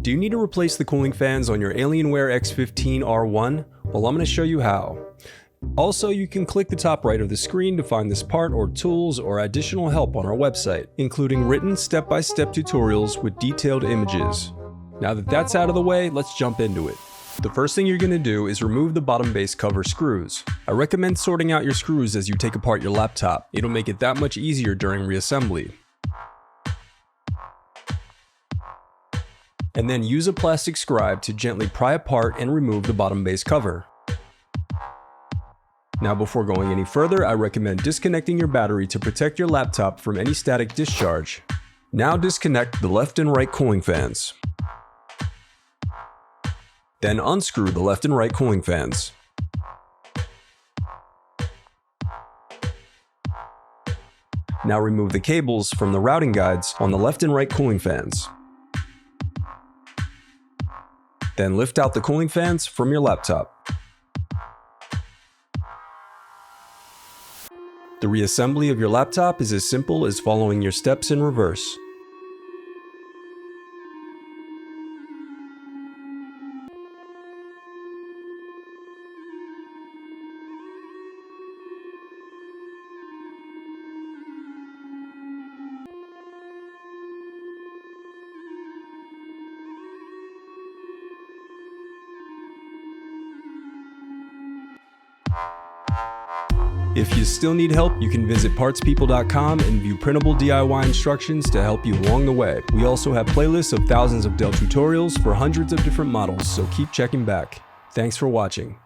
Do you need to replace the cooling fans on your Alienware x15 R1? Well, I'm going to show you how. Also, you can click the top right of the screen to find this part or tools or additional help on our website, including written step-by-step tutorials with detailed images. Now that that's out of the way, let's jump into it. The first thing you're going to do is remove the bottom base cover screws. I recommend sorting out your screws as you take apart your laptop. It'll make it that much easier during reassembly. And then use a plastic scribe to gently pry apart and remove the bottom base cover. Now before going any further, I recommend disconnecting your battery to protect your laptop from any static discharge. Now disconnect the left and right cooling fans. Then unscrew the left and right cooling fans. Now remove the cables from the routing guides on the left and right cooling fans. Then lift out the cooling fans from your laptop. The reassembly of your laptop is as simple as following your steps in reverse. If you still need help, you can visit partspeople.com and view printable DIY instructions to help you along the way. We also have playlists of thousands of Dell tutorials for hundreds of different models, so keep checking back. Thanks for watching.